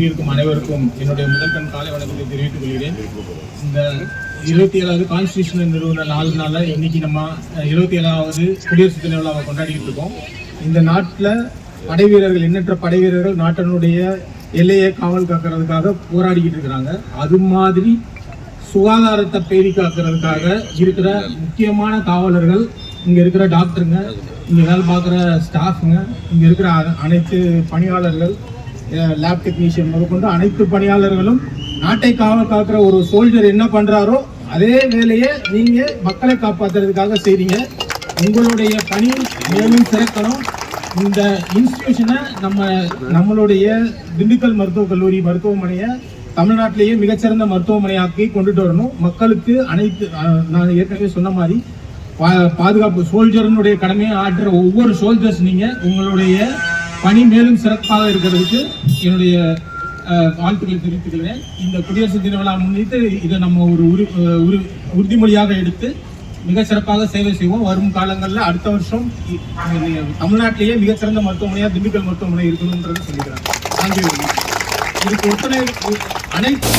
கூடியிருக்கும் அனைவருக்கும் என்னுடைய முதற்கண் காலை வணக்கத்தை தெரிவித்துக் கொள்கிறேன். இந்த 27வது கான்ஸ்டியூஷன் நிறுவன நாளுனால இன்னைக்கு நம்ம 27வது குடியரசு தின விழாவை கொண்டாடிட்டு இருக்கோம். இந்த நாட்டில் படை வீரர்கள், எண்ணற்ற படை வீரர்கள் நாட்டினுடைய எல்லையை காவல் காக்கிறதுக்காக போராடிக்கிட்டு இருக்கிறாங்க. அது மாதிரி சுகாதாரத்தை பேணி காக்கிறதுக்காக இருக்கிற முக்கியமான காவலர்கள், இங்கே இருக்கிற டாக்டருங்க, இங்கே வேலை பார்க்குற ஸ்டாஃபுங்க, இங்கே இருக்கிற அனைத்து பணியாளர்கள், லேப் டெக்னீஷியன் முதற்கொண்டு அனைத்து பணியாளர்களும் நாட்டை காவல் காக்கிற ஒரு சோல்ஜர் என்ன பண்ணுறாரோ அதே வேலையை நீங்கள் மக்களை காப்பாற்றுறதுக்காக செய்றீங்க. உங்களுடைய பணி மேலும் சிறக்கணும். இந்த இன்ஸ்டிடியூஷனை நம்மளுடைய திண்டுக்கல் மருத்துவக் கல்லூரி மருத்துவமனையை தமிழ்நாட்டிலேயே மிகச்சிறந்த மருத்துவமனையாக்கி கொண்டுட்டு வரணும். மக்களுக்கு அனைத்து, நான் ஏற்கனவே சொன்ன மாதிரி, பாதுகாப்பு சோல்ஜர்னுடைய கடமையை ஆற்றுற ஒவ்வொரு சோல்ஜர்ஸ் நீங்கள் உங்களுடைய பணி மேலும் சிறப்பாக இருக்கிறதுக்கு என்னுடைய வாழ்த்துக்களை தெரிவித்துக்கிறேன். இந்த குடியரசு தின விழா முன்னிட்டு இதை நம்ம ஒரு உறுதிமொழியாக எடுத்து மிக சிறப்பாக சேவை செய்வோம். வரும் காலங்களில் அடுத்த வருஷம் தமிழ்நாட்டிலேயே மிகச்சிறந்த மருத்துவமனையாக திண்டுக்கல் மருத்துவமனை இருக்கணும்ன்றது சொல்லிக்கிறேன். தேங்க்யூ. இதுக்கு ஒத்துழைப்பு அனைத்து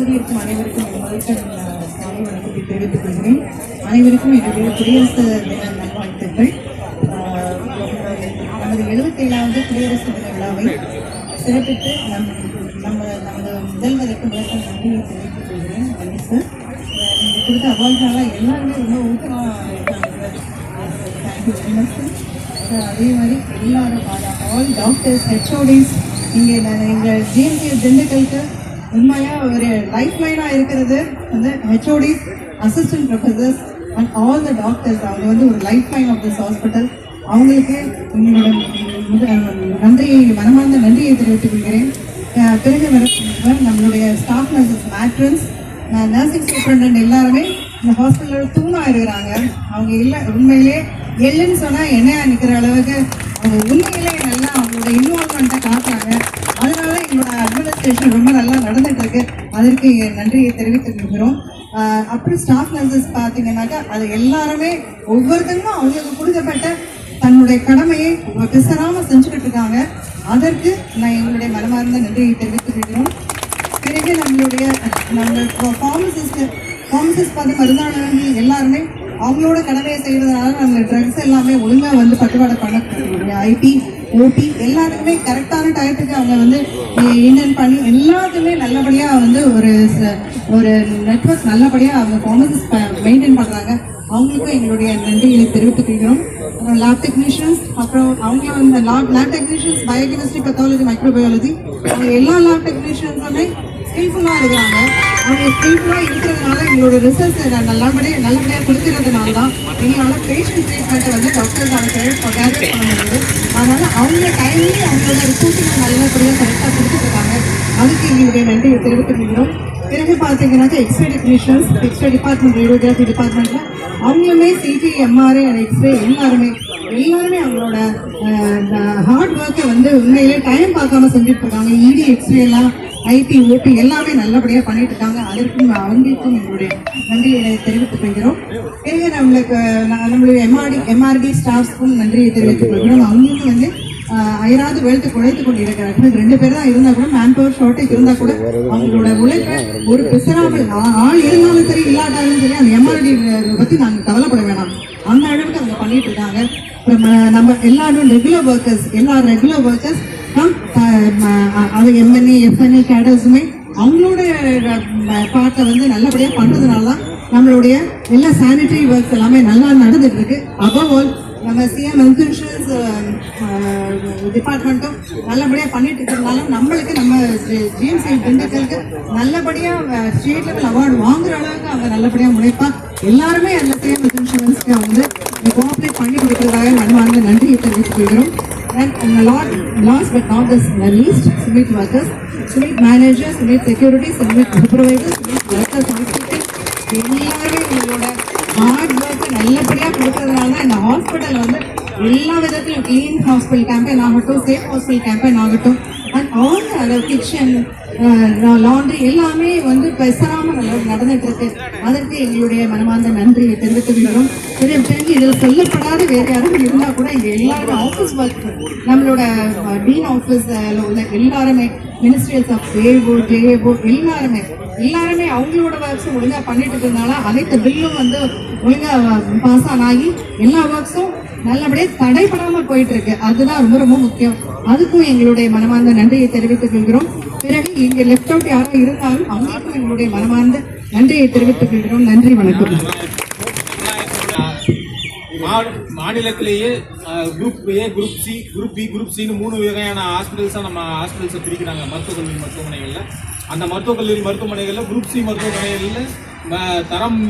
கூடியிருக்கும் அனைவருக்கும் முதற்கண் காலை வணக்கத்தை தெரிவித்துக் கொள்கிறேன். அனைவருக்கும் என்னுடைய குடியரசு தின நல்வாழ்த்துக்கள். நமது 77வது குடியரசு தின விழாவை சிறப்பித்து நமது முதல்வருக்கு முதற்கண் நன்றியை தெரிவித்துக் கொள்கிறேன். நன்றி சார். நீங்கள் கொடுத்த அவார்ட்னால எல்லாருமே ரொம்ப ஊக்கமாக இருக்காங்க. Thank you very much sir. அதே மாதிரி எல்லாரும் ஆல் டாக்டர்ஸ், ஹெச்ஓடிஸ், இங்கே எங்கள் ஜிஎம்சிஎஸ் திண்டுக்கலுக்கு உண்மையாக ஒரு லைஃப் லைனாக இருக்கிறது வந்து HODs, assistant professors and all the doctors. அவங்க வந்து ஒரு life line of this hospital. அவங்களுக்கு உங்களோட நன்றியை, மனமார்ந்த நன்றியை தெரிவித்துக் கொள்கிறேன். பிறகு நம்மளுடைய staff nurses, matrons, nursing superintendent எல்லாருமே இந்த ஹாஸ்பிட்டலோட தூணாக இருக்கிறாங்க. அவங்க இல்லை உண்மையிலே எள்ளுன்னு சொன்னால் எண்ணெயா நிற்கிற அளவுக்கு அவங்க உண்மையிலே நல்லா அவங்களோட இன்வால்மெண்ட்டை காட்டுறாங்க. அதனால எங்களோட அட்மினிஸ்ட்ரேஷன் ரொம்ப நல்லா நடந்துட்டு இருக்கு. அதற்கு நன்றியை தெரிவித்துக் கொள்கிறோம். அப்புறம் ஸ்டாஃப் நர்சஸ் பார்த்தீங்கன்னாக்கா அது எல்லாருமே ஒவ்வொருத்தங்களும் அவங்களுக்கு கொடுக்கப்பட்ட தன்னுடைய கடமையை பிசராமல் செஞ்சுக்கிட்டு இருக்காங்க. அதற்கு நான் எங்களுடைய மனமார்ந்த நன்றியை தெரிவித்துக் கொள்கிறோம். பிறகு நம்ம ஃபார்மசிஸ்ட் பார்த்து மருந்தாளர்கள் எல்லாருமே அவங்களோட கடமையை செய்கிறதுனால நம்ம ட்ரக்ஸ் எல்லாமே ஒழுங்காக வந்து பட்டுவாடை பண்ணக்கூடிய ஐபி, ஓபி எல்லாருக்குமே கரெக்டான டயத்துக்கு அவங்க வந்து இன்டென்ட் பண்ணி எல்லாத்துக்குமே நல்லபடியாக வந்து ஒரு நெட்வொர்க் நல்லபடியாக அவங்க ஃபார்மசிஸ்ட் மெயின்டைன் பண்ணுறாங்க. அவங்களுக்கும் எங்களுடைய நன்றிகளை தெரிவித்துக் கொள்கிறோம். லேப் டெக்னீஷியன்ஸ், அப்புறம் அவங்களும் இந்த lab technicians, biochemistry, pathology, microbiology, அவங்க எல்லா லேப் டெக்னீஷியன்ஸுமே ஸ்கில்ஃபுல்லாக இருக்கிறாங்க. அவங்க ஸ்கில்ஃபுல்லாக இருக்கிறதுனால எங்களோட ரிசல்ட்ஸ் நல்லபடியாக கொடுக்கறதுனால தான் எங்களால் பேஷண்ட் ட்ரீட்மெண்ட்டை வந்து டாக்டர்ஸான கேர் பண்ண முடியுது. அதனால் அவங்க டைம்லி அவங்களோட ரிப்போர்ட்டிங் நல்லபடியாக கரெக்டாக கொடுத்துருக்காங்க. அதுக்கு எங்களுடைய நன்றியை தெரிவித்துக் கொள்கிறோம். பிறகு பார்த்தீங்கன்னாக்கா X-ray technicians, X-ray department, radiography டிபார்ட்மெண்ட்டில் அவங்களுமே சிடி, எம்ஆர்ஐ அண்ட் எக்ஸ்ரே எல்லாருமே அவங்களோட ஹார்ட் ஒர்க்கை வந்து உண்மையிலே டைம் பார்க்காம செஞ்சுட்டு இருக்காங்க. இடி, எக்ஸ்ரே எல்லாம், ஐடி, ஓபி எல்லாமே நல்லபடியாக பண்ணிட்டு இருக்காங்க. அதற்கும் அவங்களுக்கும் எங்களுடைய நன்றியை தெரிவித்துக் கொள்கிறோம். பிறகு நம்மளுடைய எம்ஆர்டி ஸ்டாஃப்ஸ்க்கும் நன்றியை தெரிவித்துக் கொள்கிறோம். அவங்களுக்கும் வந்து அயராது உழைத்து கொண்டு இருக்கிறார்கள். 2 பேர் தான் இருந்தால் கூட, மேன் பவர் ஷார்ட்டேஜ் இருந்தால் கூட அவங்களோட உழைப்பை ஒரு பிசராமல் ஆள் இருந்தாலும் சரி இல்லாட்டாலும் சரி அந்த எம்ஆர்டி பற்றி நாங்கள் கவலைப்பட வேணாம். அந்த அளவுக்கு அவங்க பண்ணிட்டு இருக்காங்க. நம்ம எல்லாரும் ரெகுலர் ஒர்க்கர்ஸ் அது எம்என்ஏ, எஃப்என்ஏ கேடர்ஸுமே அவங்களோட பார்ட்டை வந்து நல்லபடியாக பண்ணுறதுனால தான் நம்மளுடைய எல்லா சானிட்டரி ஒர்க்ஸ் எல்லாமே நல்லா நடந்துட்டு இருக்கு. அபவ் ஆல் நம்ம சிஎம் இன்சூரன்ஸ் டிபார்ட்மெண்ட்டும் நல்லபடியாக பண்ணிட்டு இருக்கிறதுனால நம்மளுக்கு நம்ம ஜிஎம்சி திண்டுக்கலுக்கு நல்லபடியாக ஸ்டேட் லெவல் அவார்டு வாங்குற அளவுக்கு அவங்க நல்லபடியாக முனைப்பா எல்லாருமே அந்த சிஎம் இன்சூரன்ஸ்க்கு வந்து கோஆப்ரேட் பண்ணி கொடுக்கறதாக மனமார்ந்த நன்றியை தெரிவித்துக் கொள்கிறோம். Last but not the least, Sumit workers, Sumit managers, Sumit security, Sumit supervisors, Sumit workers, எல்லாருமே உங்களோட ஹார்ட் ஒர்க்கு நல்லபடியாக கொடுக்கறதுனால தான் இந்த ஹாஸ்பிட்டல் வந்து எல்லா விதத்திலும் கிளீன் ஹாஸ்பிட்டல் கேம்பெயின் ஆகட்டும், சேஃப் ஹாஸ்பிட்டல் கேம்பெயின் ஆகட்டும், அண்ட் ஆல் அந்த கிச்சன், லாண்ட்ரி எல்லாமே வந்து பெசராமல் நடந்துட்டு இருக்கு. அதற்கு எங்களுடைய மனமார்ந்த நன்றியை தெரிவித்துக் கொள்கிறோம். பிறகு இதில் சொல்லப்படாத வேறு யாரும் இருந்தால் கூட இங்கே எல்லாரும் ஆஃபீஸ் ஒர்க், நம்மளோட டீன் ஆஃபீஸில் உள்ள எல்லாருமே, மினிஸ்ட்ரியல்ஸ் ஆஃப் ஜேஏஓ எல்லாருமே அவங்களோட ஒர்க்ஸும் ஒழுங்காக பண்ணிட்டு இருக்கிறதுனால அனைத்து பில்லும் வந்து ஒழுங்காக பாஸ் ஆகி எல்லா ஒர்க்ஸும் நல்லபடியாக தடைபடாமல் போயிட்டு இருக்கு. அதுதான் ரொம்ப ரொம்ப முக்கியம். அதுக்கும் எங்களுடைய மனமார்ந்த நன்றியை தெரிவித்துக் கொள்கிறோம். பிறகு இங்கே லெஃப்ட் அவுட் யாரும் இருந்தாலும் அவங்களுக்கும் எங்களுடைய மனமார்ந்த நன்றியை தெரிவித்துக் கொள்கிறோம். நன்றி, வணக்கம். மாநிலத்திலேயே group A, group C, group B, group சின்னு 3 வகையான ஹாஸ்பிட்டல்ஸாக நம்ம ஹாஸ்பிட்டல்ஸை பிரிக்கிறாங்க மருத்துவக் கல்லூரி மருத்துவமனைகளில். அந்த மருத்துவக் கல்லூரி மருத்துவமனைகளில் குரூப் சி மருத்துவமனைகளில் தரம்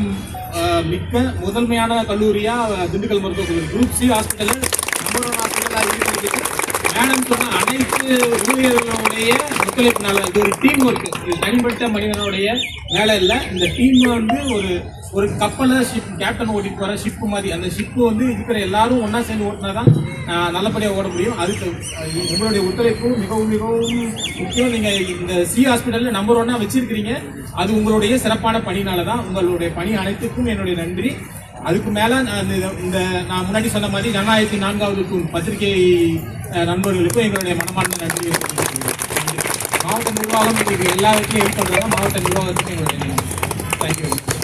மிக்க முதன்மையான கல்லூரியாக திண்டுக்கல் மருத்துவக் கல்லூரி குரூப் சி ஹாஸ்பிட்டலில் நம்பர் 1 ஹாஸ்பிட்டலாக இருக்கிறதுக்கு மேடம் சொன்ன அனைத்து ஊழியர்களுடைய ஒத்துழைப்பினால இது ஒரு டீம் ஒர்க்கு. இது தனிப்பட்ட மனிதனுடைய வேலை இல்லை. இந்த டீம் வந்து ஒரு கப்பலை கேப்டன் ஓட்டிட்டு வர ஷிப்பு மாதிரி. அந்த ஷிப்பு வந்து இருக்கிற எல்லாரும் ஒன்றா சேர்ந்து ஓட்டினா தான் நல்லபடியாக ஓட முடியும். அதுக்கு உங்களுடைய ஒத்துழைப்பு மிகவும் முக்கியம். நீங்கள் இந்த சி ஹாஸ்பிட்டலில் நம்பர் 1 வச்சிருக்கிறீங்க. அது உங்களுடைய சிறப்பான பணினால தான். உங்களுடைய பணி அனைத்துக்கும் என்னுடைய நன்றி. அதுக்கு மேலே இந்த நான் முன்னாடி சொன்ன மாதிரி ஜனநாயகத்தின் 4வது தூண் பத்திரிகை நண்பர்களுக்கும் எங்களுடைய மனமார்ந்த நன்றி. மாவட்ட நிர்வாகம் நிர்வாகம் இன்னைக்கு எல்லா விஷயம் ஹெல்ப் பண்ணுறாங்க. மாவட்ட நிர்வாகத்துக்கு எங்களுடைய தேங்க்யூ.